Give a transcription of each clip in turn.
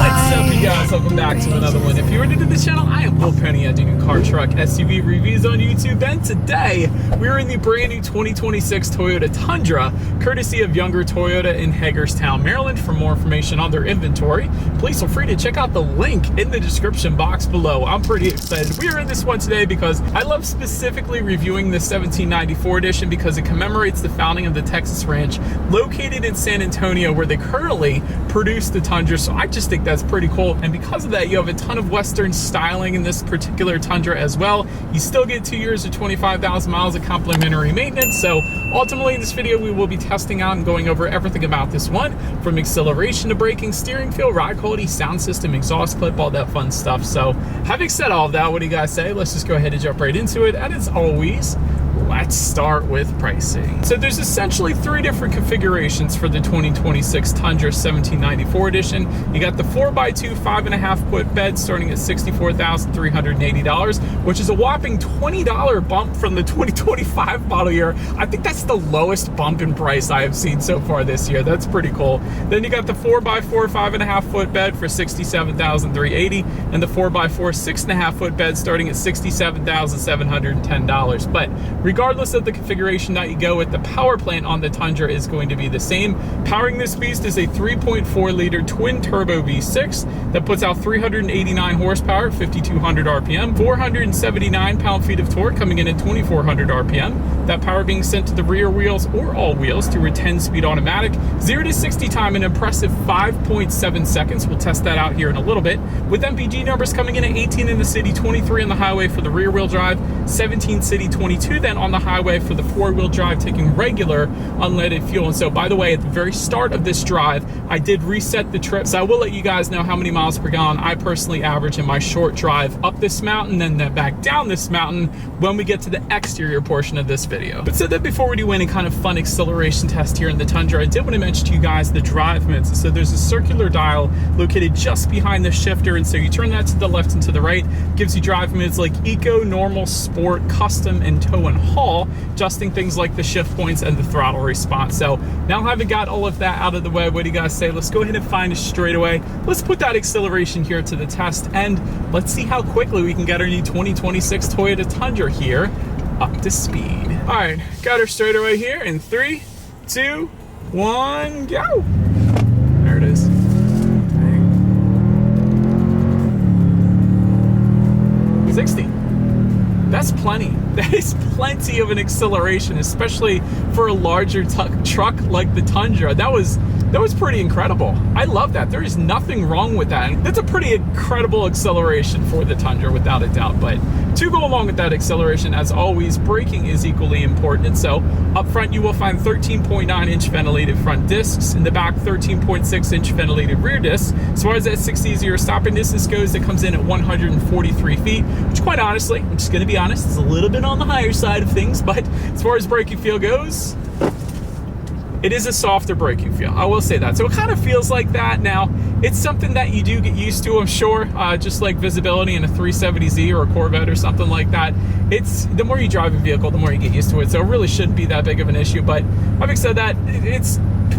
What's up, you guys? Welcome back to another one. If you're new to the channel, I am Will Penny. I do new car, truck, SUV reviews on YouTube, and today we're in the brand new 2026 Toyota Tundra, courtesy of Younger Toyota in Hagerstown, Maryland. For more information on their inventory, please feel free to check out the link in the description box below. I'm pretty excited. We are in this one today because I love specifically reviewing the 1794 edition because it commemorates the founding of the Texas ranch located in San Antonio, where they currently produce the Tundra. So I just think that's pretty cool, and because of that, you have a ton of Western styling in this particular Tundra as well. You still get 2 years or 25,000 miles of complimentary maintenance. So ultimately in this video, we will be testing out and going over everything about this one, from acceleration to braking, steering feel, ride quality, sound system, exhaust clip, all that fun stuff. So having said all of that, what do you guys say? Let's just go ahead and jump right into it. And as always, let's start with pricing. So there's essentially 3 different configurations for the 2026 Tundra 1794 edition. You got the 4x2 5.5 foot bed starting at $64,380, which is a whopping $20 bump from the 2025 model year. I think that's the lowest bump in price I have seen so far this year. That's pretty cool. Then you got the 4x4 5.5 foot bed for $67,380, and the 4x4 6.5 foot bed starting at $67,710. But regardless of the configuration that you go with, the power plant on the Tundra is going to be the same. Powering this beast is a 3.4 liter twin turbo V6 that puts out 389 horsepower, 5,200 RPM, 479 pound-feet of torque coming in at 2,400 RPM. That power being sent to the rear wheels or all wheels through a 10-speed automatic. 0 to 60 time an impressive 5.7 seconds. We'll test that out here in a little bit. With MPG numbers coming in at 18 in the city, 23 on the highway for the rear wheel drive, 17 city, 22 then on the highway for the 4-wheel drive, taking regular unleaded fuel. And so, by the way, at the very start of this drive, I did reset the trip, so I will let you guys know how many miles per gallon I personally average in my short drive up this mountain and then back down this mountain when we get to the exterior portion of this video. But so that before we do any kind of fun acceleration test here in the Tundra, I did want to mention to you guys the drive modes. So there's a circular dial located just behind the shifter, and so you turn that to the left and to the right. Gives you drive modes like Eco, Normal, Sport, Custom, and Tow and Haul, adjusting things like the shift points and the throttle response. So now having got all of that out of the way, what do you guys say? Let's go ahead and find a straightaway. Let's put that acceleration here to the test, and let's see how quickly we can get our new 2026 Toyota Tundra here up to speed. All right, got our straightaway here in 3, 2, 1, go. There it is. 60. That's plenty. That is plenty of an acceleration, especially for a larger truck like the Tundra. That was pretty incredible. I love that. There is nothing wrong with that. That's a pretty incredible acceleration for the Tundra, without a doubt. But to go along with that acceleration, as always, braking is equally important. And so up front, you will find 13.9-inch ventilated front discs. In the back, 13.6-inch ventilated rear discs. As far as that 6-0 stopping distance goes, it comes in at 143 feet, which, quite honestly, I'm just going to be honest, is a little bit on the higher side of things. But as far as braking feel goes, it is a softer braking feel, I will say that. So it kind of feels like that. Now, it's something that you do get used to, I'm sure, just like visibility in a 370Z or a Corvette or something like that. It's the more you drive a vehicle, the more you get used to it. So it really shouldn't be that big of an issue. But having said that, it's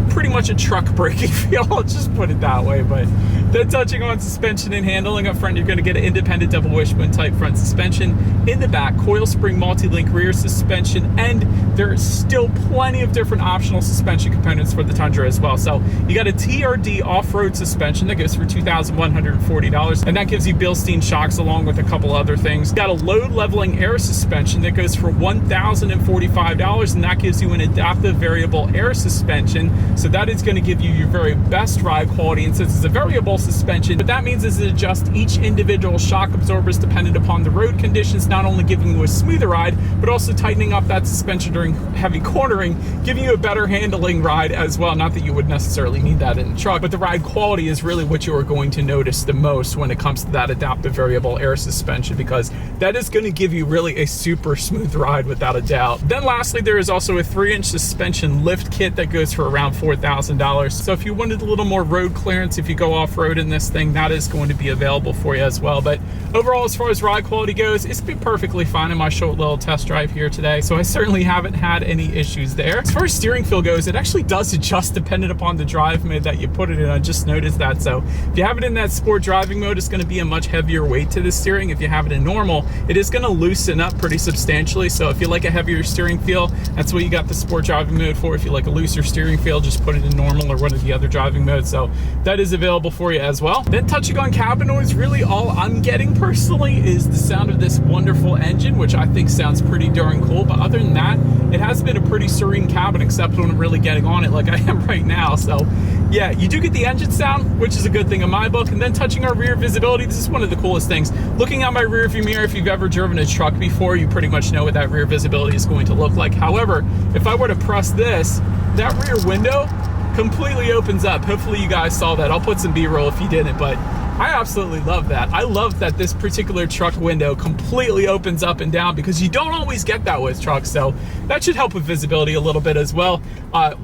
pretty much a truck braking feel, I'll just put it that way. But then touching on suspension and handling, up front, you're going to get an independent double wishbone type front suspension. In the back, coil spring multi-link rear suspension, and there's still plenty of different optional suspension components for the Tundra as well. So you got a TRD off-road suspension that goes for $2,140, and that gives you Bilstein shocks along with a couple other things. Got a load leveling air suspension that goes for $1,045, and that gives you an adaptive variable air suspension. So that is going to give you your very best ride quality, and since it's a variable suspension, what that means is it adjusts each individual shock absorbers dependent upon the road conditions, not only giving you a smoother ride, but also tightening up that suspension during heavy cornering, giving you a better handling ride as well. Not that you would necessarily need that in a truck, but the ride quality is really what you are going to notice the most when it comes to that adaptive variable air suspension, because that is going to give you really a super smooth ride without a doubt. Then lastly, there is also a 3-inch suspension lift kit that goes for around $4,000. So if you wanted a little more road clearance, if you go off-road in this thing, that is going to be available for you as well. But overall, as far as ride quality goes, it's been perfectly fine in my short little test drive here today. So I certainly haven't had any issues there. As far as steering feel goes, it actually does adjust dependent upon the drive mode that you put it in. I just noticed that. So if you have it in that sport driving mode, it's going to be a much heavier weight to the steering. If you have it in normal, it is going to loosen up pretty substantially. So if you like a heavier steering feel, that's what you got the sport driving mode for. If you like a looser steering feel, just put it in normal or one of the other driving modes. So that is available for you as well. Then touching on cabin noise, really all I'm getting personally is the sound of this wonderful engine, which I think sounds pretty darn cool. But other than that, it has been a pretty serene cabin, except when I'm really getting on it like I am right now. So yeah, you do get the engine sound, which is a good thing in my book. And then touching our rear visibility, this is one of the coolest things. Looking out my rear view mirror, if you've ever driven a truck before, you pretty much know what that rear visibility is going to look like. However, if I were to press this, that rear window completely opens up. Hopefully you guys saw that. I'll put some B-roll if you didn't, but I absolutely love that. I love that this particular truck window completely opens up and down, because you don't always get that with trucks. So that should help with visibility a little bit as well.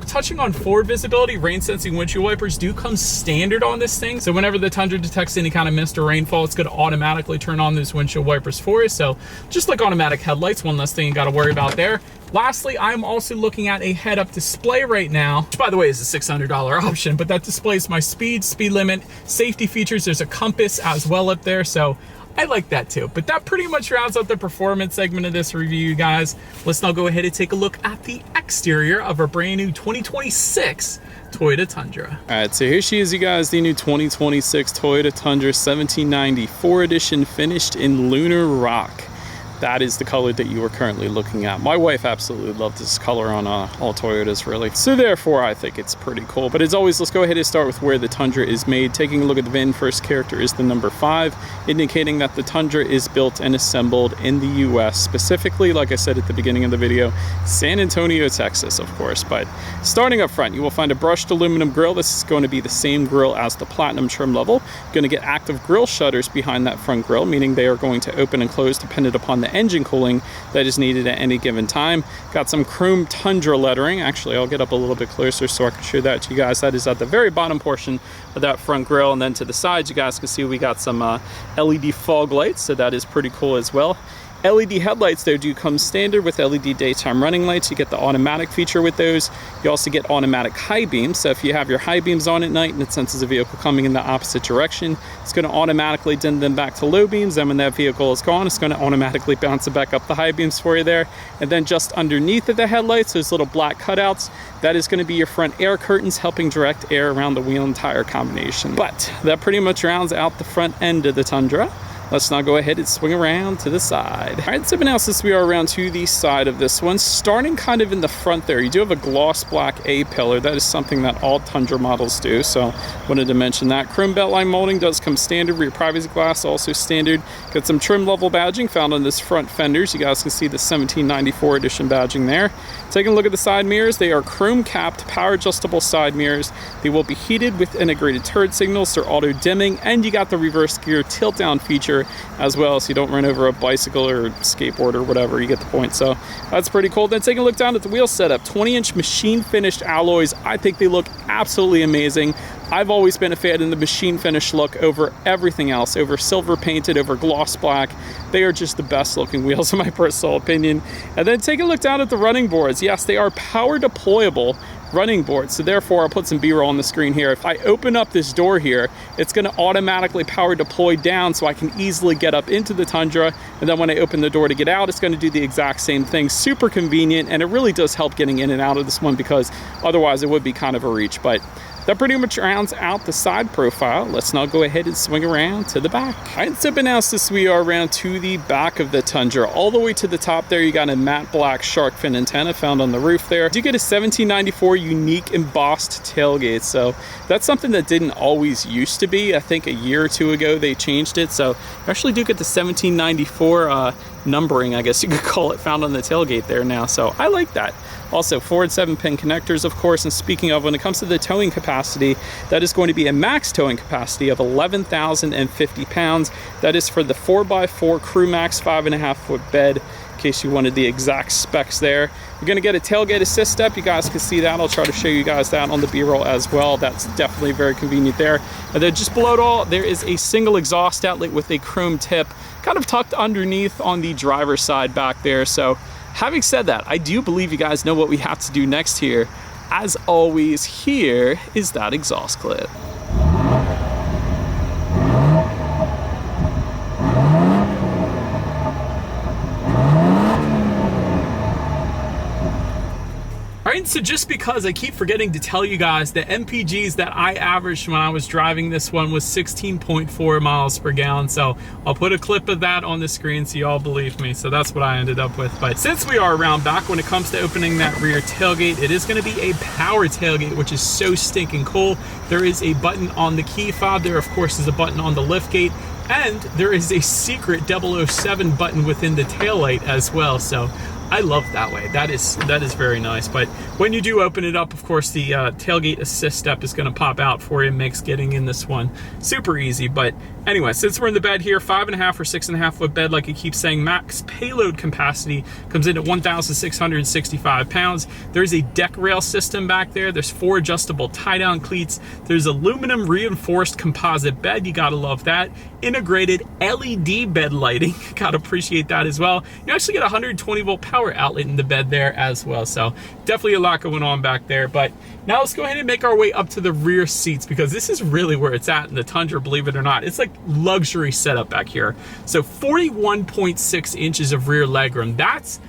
Touching on forward visibility, rain sensing windshield wipers do come standard on this thing. So whenever the Tundra detects any kind of mist or rainfall, it's going to automatically turn on those windshield wipers for you. So just like automatic headlights, one less thing you got to worry about there. Lastly, I'm also looking at a head-up display right now, which by the way is a $600 option, but that displays my speed limit, safety features. There's a compass as well up there, so I like that too. But that pretty much rounds out the performance segment of this review, you guys. Let's now go ahead and take a look at the exterior of our brand new 2026 Toyota Tundra. All right, so here she is, you guys, the new 2026 Toyota Tundra 1794 edition, finished in Lunar Rock. That is the color that you are currently looking at. My wife absolutely loved this color on all Toyotas, really. So therefore, I think it's pretty cool. But as always, let's go ahead and start with where the Tundra is made. Taking a look at the VIN, first character is the number 5, indicating that the Tundra is built and assembled in the US, specifically, like I said at the beginning of the video, San Antonio, Texas, of course. But starting up front, you will find a brushed aluminum grille. This is going to be the same grille as the Platinum trim level. You're going to get active grille shutters behind that front grille, meaning they are going to open and close dependent upon the engine cooling that is needed at any given time. Got some chrome Tundra lettering. Actually, I'll get up a little bit closer so I can show that to you guys. That is at the very bottom portion of that front grille, and then to the sides you guys can see we got some LED fog lights, so that is pretty cool as well. LED headlights though do come standard with LED daytime running lights. You get the automatic feature with those. You also get automatic high beams, so if you have your high beams on at night and it senses a vehicle coming in the opposite direction, it's going to automatically dim them back to low beams. Then when that vehicle is gone, it's going to automatically bounce it back up the high beams for you there. And then just underneath of the headlights, those little black cutouts, that is going to be your front air curtains, helping direct air around the wheel and tire combination. But that pretty much rounds out the front end of the Tundra. Let's now go ahead and swing around to the side. All right, so now since we are around to the side of this one, starting kind of in the front there, you do have a gloss black A-pillar. That is something that all Tundra models do, so wanted to mention that. Chrome beltline molding does come standard. Rear privacy glass also standard. Got some trim level badging found on this front fenders. You guys can see the 1794 edition badging there. Taking a look at the side mirrors, they are chrome capped, power adjustable side mirrors. They will be heated with integrated turret signals. They're auto dimming, and you got the reverse gear tilt down feature as well, so you don't run over a bicycle or skateboard or whatever. You get the point. So that's pretty cool. Then taking a look down at the wheel setup, 20-inch machine finished alloys. I think they look absolutely amazing. I've always been a fan in the machine finish look over everything else, over silver painted, over gloss black. They are just the best looking wheels in my personal opinion. And then take a look down at the running boards. Yes, they are power deployable running boards, so therefore I'll put some B-roll on the screen here. If I open up this door here, it's going to automatically power deploy down so I can easily get up into the Tundra, and then when I open the door to get out, it's going to do the exact same thing. Super convenient, and it really does help getting in and out of this one, because otherwise it would be kind of a reach. But that pretty much rounds out the side profile. Let's now go ahead and swing around to the back. All right, so now since we are around to the back of the Tundra, all the way to the top there, you got a matte black shark fin antenna found on the roof there. You do get a 1794 unique embossed tailgate, so that's something that didn't always used to be. I think a year or two ago they changed it, so you actually do get the 1794 numbering, I guess you could call it, found on the tailgate there now, so I like that. Also, forward 7-pin connectors, of course, and speaking of, when it comes to the towing capacity, that is going to be a max towing capacity of 11,050 pounds. That is for the 4x4 Crew Max 5.5-foot bed. in case you wanted the exact specs there. You're gonna get a tailgate assist step. You guys can see that. I'll try to show you guys that on the B-roll as well. That's definitely very convenient there. And then just below it all, there is a single exhaust outlet with a chrome tip, kind of tucked underneath on the driver's side back there. So having said that, I do believe you guys know what we have to do next here. As always, here is that exhaust clip. So just because I keep forgetting to tell you guys, the MPGs that I averaged when I was driving this one was 16.4 miles per gallon. So I'll put a clip of that on the screen so you all believe me. So that's what I ended up with. But since we are around back, when it comes to opening that rear tailgate, it is going to be a power tailgate, which is so stinking cool. There is a button on the key fob. There, of course, is a button on the lift gate. And there is a secret 007 button within the taillight as well. So I love that way. That is very nice. But when you do open it up, of course, the tailgate assist step is going to pop out for you. Makes getting in this one super easy. But anyway, since we're in the bed here, 5.5 or 6.5 foot bed, like I keep saying, max payload capacity comes in at 1,665 pounds. There's a deck rail system back there. There's 4 adjustable tie-down cleats. There's aluminum reinforced composite bed. You gotta love that. Integrated LED bed lighting. Gotta appreciate that as well. You actually get a 120 volt power outlet in the bed there as well. So definitely a lot going on back there. But now let's go ahead and make our way up to the rear seats, because this is really where it's at in the Tundra, believe it or not. It's like luxury setup back here. So 41.6 inches of rear legroom. That's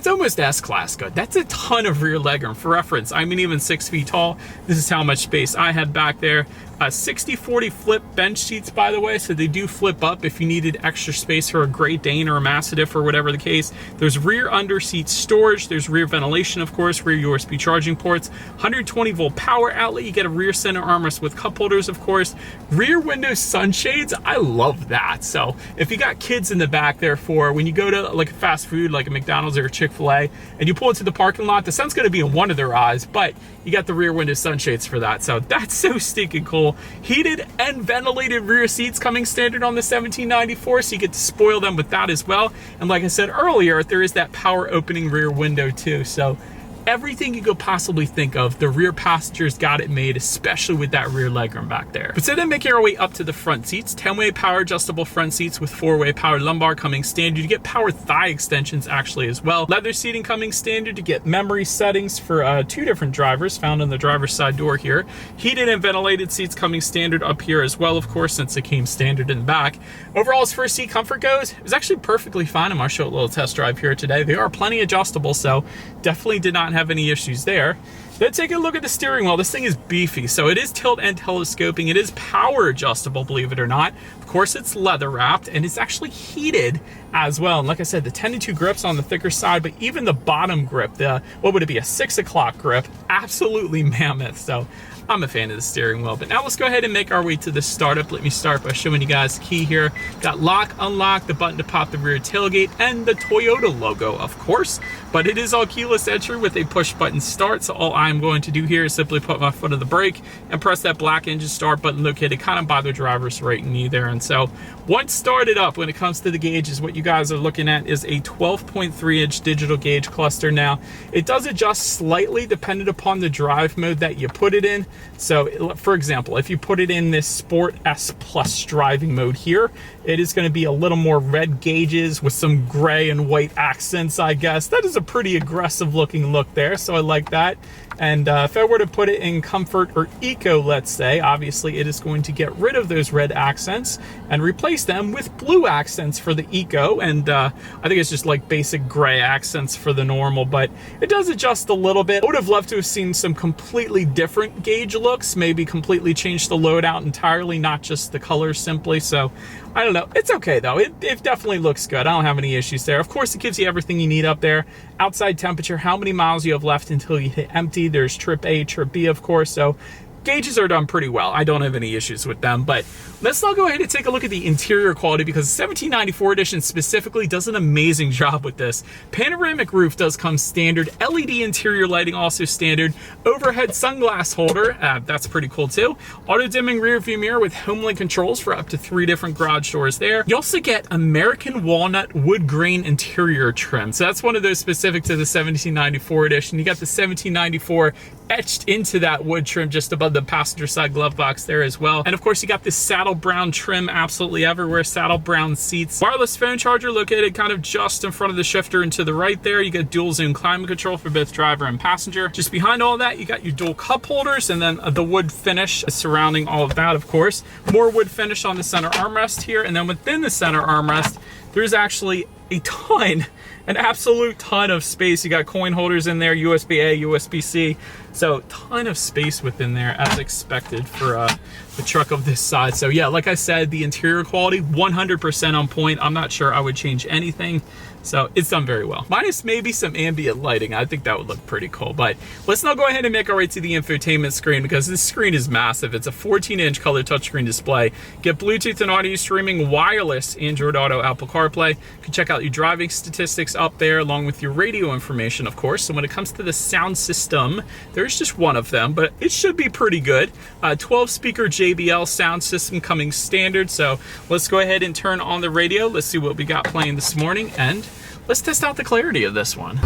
almost S-Class good. That's a ton of rear legroom. For reference, I'm even 6 feet tall. This is how much space I had back there. 60/40 flip bench seats, by the way, so they do flip up if you needed extra space for a Great Dane or a Mastiff or whatever the case. There's rear under seat storage. There's rear ventilation, of course, rear USB charging ports, 120 volt power outlet. You get a rear center armrest with cup holders, of course. Rear window sunshades. I love that. So if you got kids in the back there for when you go to like a fast food, like a McDonald's or a Chick-fil-A, and you pull into the parking lot, the sun's going to be in one of their eyes, but you got the rear window sunshades for that. So that's so stinking cool. Heated and ventilated rear seats coming standard on the 1794, so you get to spoil them with that as well. And like I said earlier, there is that power opening rear window too. So everything you could possibly think of, the rear passengers got it made, especially with that rear legroom back there. But so then making our way up to the front seats, 10-way power adjustable front seats with 4-way power lumbar coming standard. You get power thigh extensions actually as well. Leather seating coming standard. You get memory settings for 2 different drivers found on the driver's side door here. Heated and ventilated seats coming standard up here as well, of course, since it came standard in the back. Overall, as far as seat comfort goes, it was actually perfectly fine. I'm going to show a little test drive here today. They are plenty adjustable, so definitely did not have any issues there. Then take a look at the steering wheel. This thing is beefy, so it is tilt and telescoping. It is power adjustable, believe it or not. Of course, it's leather wrapped, and it's actually heated as well. And like I said, the 10-2 grip's on the thicker side, but even the bottom grip, the, what would it be, a 6 o'clock grip, absolutely mammoth. So I'm a fan of the steering wheel. But now let's go ahead and make our way to the startup. Let me start by showing you guys the key here. Got lock, unlock, the button to pop the rear tailgate, and the Toyota logo, of course. But it is all keyless entry with a push button start. So all I'm going to do here is simply put my foot on the brake and press that black engine start button located kind of by the driver's right knee there. And so once started up, when it comes to the gauges, what you guys are looking at is a 12.3-inch digital gauge cluster. Now, it does adjust slightly dependent upon the drive mode that you put it in. So for example, if you put it in this Sport S Plus driving mode here, it is going to be a little more red gauges with some gray and white accents, I guess. That is a pretty aggressive looking look there, so I like that. And if I were to put it in comfort or eco, let's say, obviously it is going to get rid of those red accents and replace them with blue accents for the eco. And I think it's just like basic gray accents for the normal, but it does adjust a little bit. I would have loved to have seen some completely different gauge looks, maybe completely change the load out entirely, not just the colors simply. So I don't know. It's okay though. It definitely looks good. I don't have any issues there. Of course, it gives you everything you need up there. Outside temperature, how many miles you have left until you hit empty. There's trip A, trip B, of course. So Gauges are done pretty well. I don't have any issues with them, but let's now go ahead and take a look at the interior quality, because the 1794 edition specifically does an amazing job with this. Panoramic roof does come standard. LED interior lighting also standard. Overhead sunglass holder, that's pretty cool too. Auto dimming rear view mirror with HomeLink controls for up to 3 different garage doors there. You also get American walnut wood grain interior trim. So that's one of those specific to the 1794 edition. You got the 1794 etched into that wood trim just above the passenger side glove box there as well. And of course, you got this saddle brown trim absolutely everywhere, saddle brown seats. Wireless phone charger located kind of just in front of the shifter and to the right there. You got dual zone climate control for both driver and passenger. Just behind all that, you got your dual cup holders, and then the wood finish surrounding all of that, of course. More wood finish on the center armrest here, and then within the center armrest, there's actually a ton, an absolute ton of space. You got coin holders in there, USB-A, USB-C, so ton of space within there as expected for the truck of this size. So yeah, like I said, the interior quality 100% on point. I'm not sure I would change anything. So it's done very well. Minus maybe some ambient lighting. I think that would look pretty cool. But let's now go ahead and make our way to the infotainment screen, because this screen is massive. It's a 14-inch color touchscreen display. Get Bluetooth and audio streaming, wireless Android Auto, Apple CarPlay. You can check out your driving statistics up there, along with your radio information, of course. So when it comes to the sound system, there's just one of them, but it should be pretty good. 12-speaker JBL sound system coming standard. So let's go ahead and turn on the radio. Let's see what we got playing this morning, and let's test out the clarity of this one.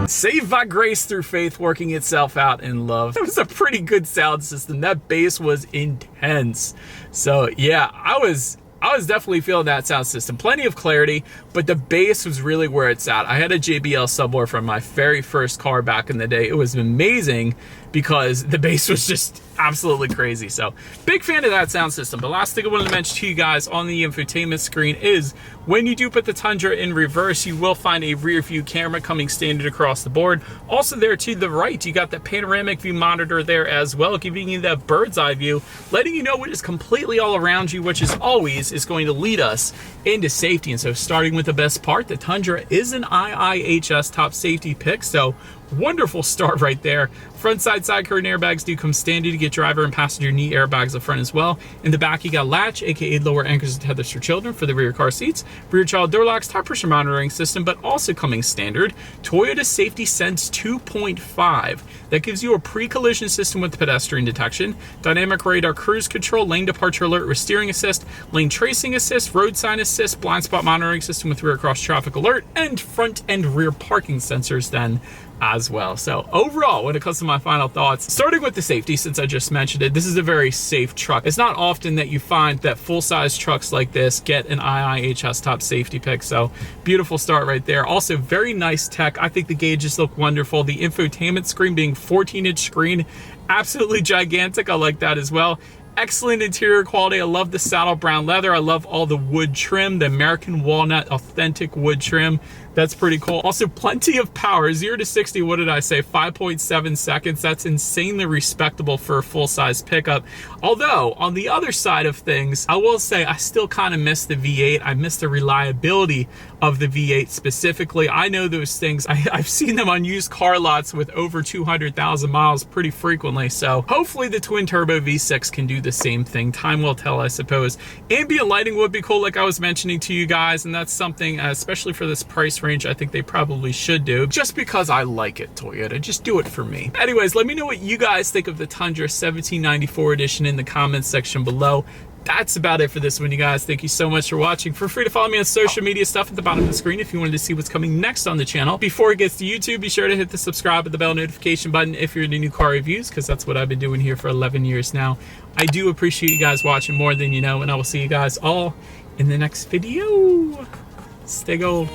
Saved by grace through faith, working itself out in love. It was a pretty good sound system. That bass was intense. So yeah, I was definitely feeling that sound system. Plenty of clarity, but the bass was really where it's at. I had a JBL subwoofer from my very first car back in the day. It was amazing because the bass was just absolutely crazy. So big fan of that sound system. The last thing I wanted to mention to you guys on the infotainment screen is when you do put the Tundra in reverse, you will find a rear view camera coming standard across the board. Also there to the right, you got the panoramic view monitor there as well, giving you that bird's eye view, letting you know what is completely all around you, which is always is going to lead us into safety. And so starting with the best part, the Tundra is an IIHS top safety pick. So wonderful start right there. Front side curtain airbags do come standard. You get driver and passenger knee airbags up front as well. In the back, you got latch, aka lower anchors and tethers for children for the rear car seats. Rear child door locks, tire pressure monitoring system, but also coming standard, Toyota Safety Sense 2.5. That gives you a pre-collision system with pedestrian detection, dynamic radar cruise control, lane departure alert with steering assist, lane tracing assist, road sign assist, blind spot monitoring system with rear cross traffic alert, and front and rear parking sensors then as well. So overall, when it comes to my final thoughts, starting with the safety, since I just mentioned it, this is a very safe truck. It's not often that you find that full-size trucks like this get an IIHS top safety pick. So beautiful start right there. Also very nice tech. I think the gauges look wonderful. The infotainment screen being 14-inch screen, absolutely gigantic. I like that as well. Excellent interior quality. I love the saddle brown leather. I love all the wood trim, the American walnut authentic wood trim. That's pretty cool. Also plenty of power. 0 to 60, what did I say? 5.7 seconds. That's insanely respectable for a full-size pickup. Although on the other side of things, I will say I still kind of miss the V8. I miss the reliability of the V8 specifically. I know those things. I've seen them on used car lots with over 200,000 miles pretty frequently. So hopefully the twin turbo V6 can do the same thing. Time will tell, I suppose. Ambient lighting would be cool, like I was mentioning to you guys, and that's something, especially for this price range, I think they probably should do, just because I like it, Toyota. Just do it for me. Anyways, let me know what you guys think of the Tundra 1794 edition in the comments section below. That's about it for this one, you guys. Thank you so much for watching. Feel free to follow me on social media stuff at the bottom of the screen if you wanted to see what's coming next on the channel. Before it gets to YouTube, be sure to hit the subscribe and the bell notification button if you're into new car reviews, because that's what I've been doing here for 11 years now. I do appreciate you guys watching more than you know, and I will see you guys all in the next video. Stay gold.